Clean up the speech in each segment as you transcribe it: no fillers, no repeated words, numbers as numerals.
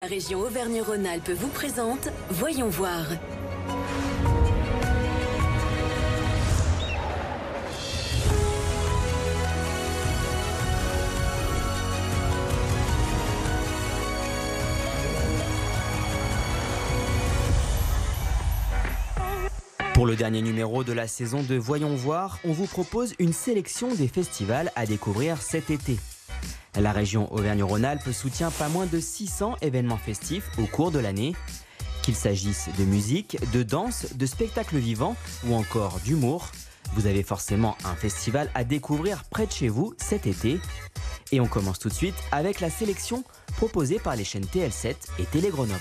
La région Auvergne-Rhône-Alpes vous présente Voyons voir. Pour le dernier numéro de la saison de Voyons voir, on vous propose une sélection des festivals à découvrir cet été. La région Auvergne-Rhône-Alpes soutient pas moins de 600 événements festifs au cours de l'année. Qu'il s'agisse de musique, de danse, de spectacles vivants ou encore d'humour, vous avez forcément un festival à découvrir près de chez vous cet été. Et on commence tout de suite avec la sélection proposée par les chaînes TL7 et Télé Grenoble.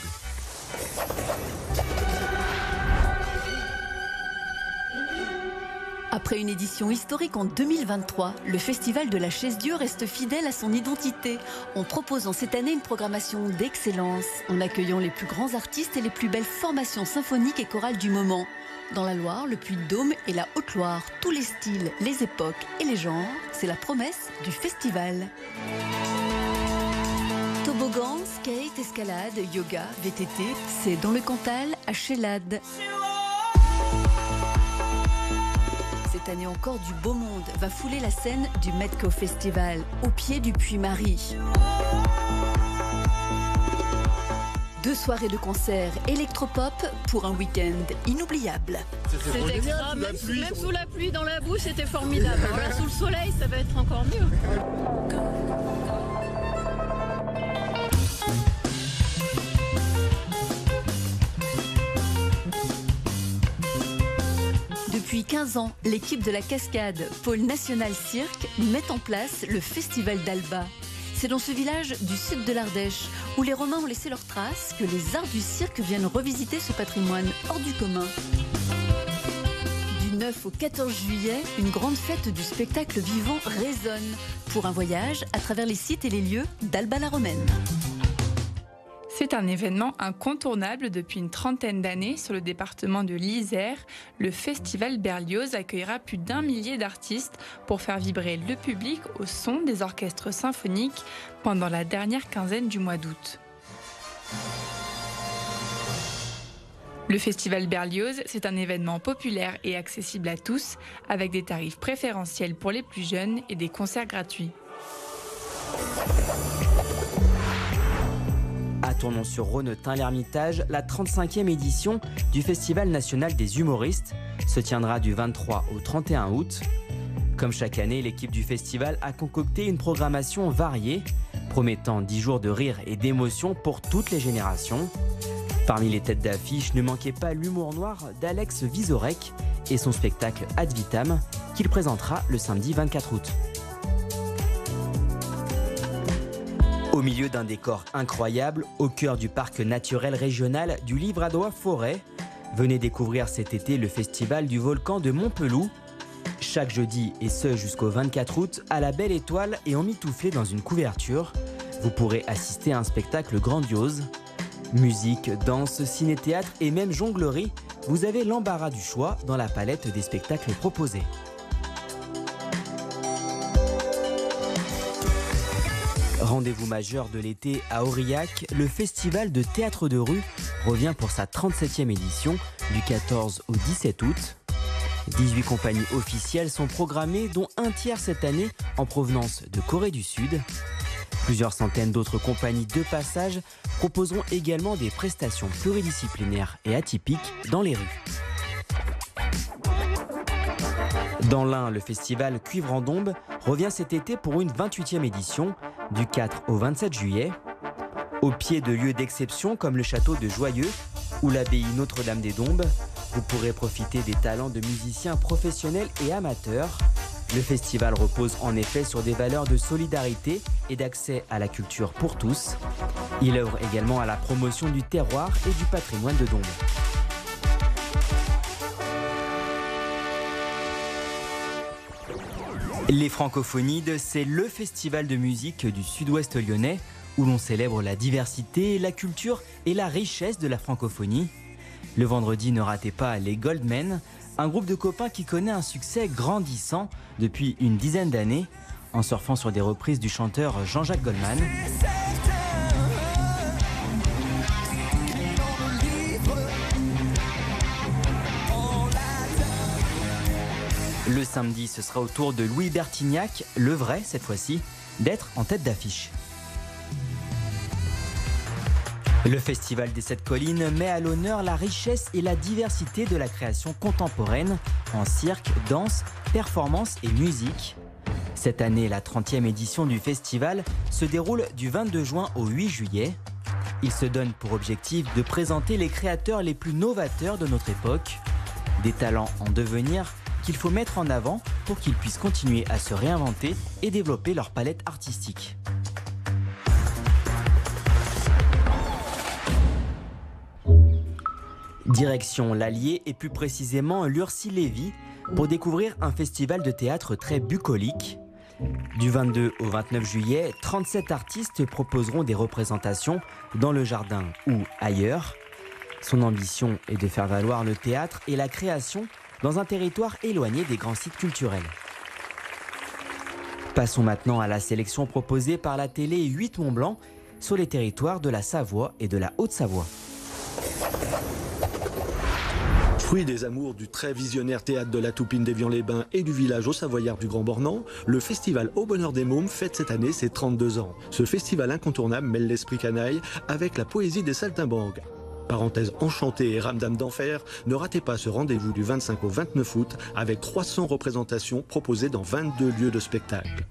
Après une édition historique en 2023, le Festival de la Chaise-Dieu reste fidèle à son identité en proposant cette année une programmation d'excellence, en accueillant les plus grands artistes et les plus belles formations symphoniques et chorales du moment. Dans la Loire, le Puy-de-Dôme et la Haute-Loire, tous les styles, les époques et les genres, c'est la promesse du festival. Toboggan, skate, escalade, yoga, VTT, c'est dans le Cantal à Chélade. Cette année encore, du beau monde va fouler la scène du Medco Festival, au pied du Puy-Marie. 2 soirées de concert électropop pour un week-end inoubliable. C'était extra, même sous la pluie, dans la boue, c'était formidable. Alors là, sous le soleil, ça va être encore mieux. Depuis 15 ans, l'équipe de la Cascade, pôle national cirque, met en place le Festival d'Alba. C'est dans ce village du sud de l'Ardèche, où les Romains ont laissé leurs traces, que les arts du cirque viennent revisiter ce patrimoine hors du commun. Du 9 au 14 juillet, une grande fête du spectacle vivant résonne, pour un voyage à travers les sites et les lieux d'Alba-la-Romaine. C'est un événement incontournable depuis une trentaine d'années sur le département de l'Isère. Le Festival Berlioz accueillera plus d'1 millier d'artistes pour faire vibrer le public au son des orchestres symphoniques pendant la dernière quinzaine du mois d'août. Le Festival Berlioz, c'est un événement populaire et accessible à tous, avec des tarifs préférentiels pour les plus jeunes et des concerts gratuits. À Tournon-sur-Rhône, Tain-l'Hermitage, la 35e édition du Festival national des humoristes se tiendra du 23 au 31 août. Comme chaque année, l'équipe du festival a concocté une programmation variée, promettant 10 jours de rire et d'émotion pour toutes les générations. Parmi les têtes d'affiche, ne manquez pas l'humour noir d'Alex Vizorek et son spectacle Ad Vitam, qu'il présentera le samedi 24 août. Au milieu d'un décor incroyable, au cœur du parc naturel régional du Livradois-Forêt, venez découvrir cet été le festival du volcan de Montpelou. Chaque jeudi, et ce jusqu'au 24 août, à la Belle Étoile et emmitouflé dans une couverture, vous pourrez assister à un spectacle grandiose. Musique, danse, ciné-théâtre et même jonglerie, vous avez l'embarras du choix dans la palette des spectacles proposés. Rendez-vous majeur de l'été à Aurillac, le festival de théâtre de rue revient pour sa 37e édition du 14 au 17 août. 18 compagnies officielles sont programmées, dont un tiers cette année en provenance de Corée du Sud. Plusieurs centaines d'autres compagnies de passage proposeront également des prestations pluridisciplinaires et atypiques dans les rues. Dans l'Ain, le festival Cuivre en Dombes revient cet été pour une 28e édition, du 4 au 27 juillet. Au pied de lieux d'exception comme le château de Joyeux ou l'abbaye Notre-Dame des Dombes, vous pourrez profiter des talents de musiciens professionnels et amateurs. Le festival repose en effet sur des valeurs de solidarité et d'accès à la culture pour tous. Il œuvre également à la promotion du terroir et du patrimoine de Dombes. Les Francophonides, c'est le festival de musique du sud-ouest lyonnais où l'on célèbre la diversité, la culture et la richesse de la francophonie. Le vendredi, ne ratez pas les Goldmen, un groupe de copains qui connaît un succès grandissant depuis une dizaine d'années en surfant sur des reprises du chanteur Jean-Jacques Goldman. Le samedi, ce sera au tour de Louis Bertignac, le vrai cette fois-ci, d'être en tête d'affiche. Le Festival des Sept Collines met à l'honneur la richesse et la diversité de la création contemporaine en cirque, danse, performance et musique. Cette année, la 30e édition du festival se déroule du 22 juin au 8 juillet. Il se donne pour objectif de présenter les créateurs les plus novateurs de notre époque, des talents en devenir qu'il faut mettre en avant pour qu'ils puissent continuer à se réinventer et développer leur palette artistique. Direction l'Allier et plus précisément l'Ursie-Lévis pour découvrir un festival de théâtre très bucolique. Du 22 au 29 juillet, 37 artistes proposeront des représentations dans le jardin ou ailleurs. Son ambition est de faire valoir le théâtre et la création dans un territoire éloigné des grands sites culturels. Passons maintenant à la sélection proposée par la télé 8 Mont-Blanc sur les territoires de la Savoie et de la Haute-Savoie. Fruit des amours du très visionnaire théâtre de la Toupine d'Évian-les-Bains et du village haut-savoyard du Grand Bornand, le festival Au Bonheur des Mômes fête cette année ses 32 ans. Ce festival incontournable mêle l'esprit canaille avec la poésie des saltimbanques. Parenthèse enchantée et ramdam d'enfer, ne ratez pas ce rendez-vous du 25 au 29 août avec 300 représentations proposées dans 22 lieux de spectacle.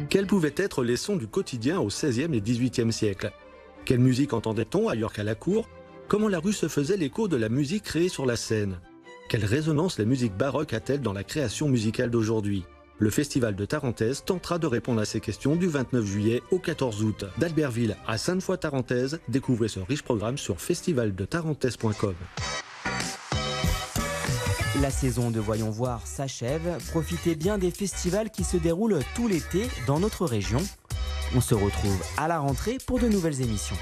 Quels pouvaient être les sons du quotidien au XVIe et XVIIIe siècle? Quelle musique entendait-on ailleurs qu'à la cour? Comment la rue se faisait l'écho de la musique créée sur la scène? Quelle résonance la musique baroque a-t-elle dans la création musicale d'aujourd'hui? Le festival de Tarentaise tentera de répondre à ces questions du 29 juillet au 14 août. D'Albertville à Sainte-Foy-Tarentaise, découvrez ce riche programme sur festivaldetarentaise.com. La saison de Voyons Voir s'achève. Profitez bien des festivals qui se déroulent tout l'été dans notre région. On se retrouve à la rentrée pour de nouvelles émissions.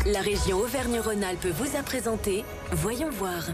La région Auvergne-Rhône-Alpes vous a présenté Voyons Voir.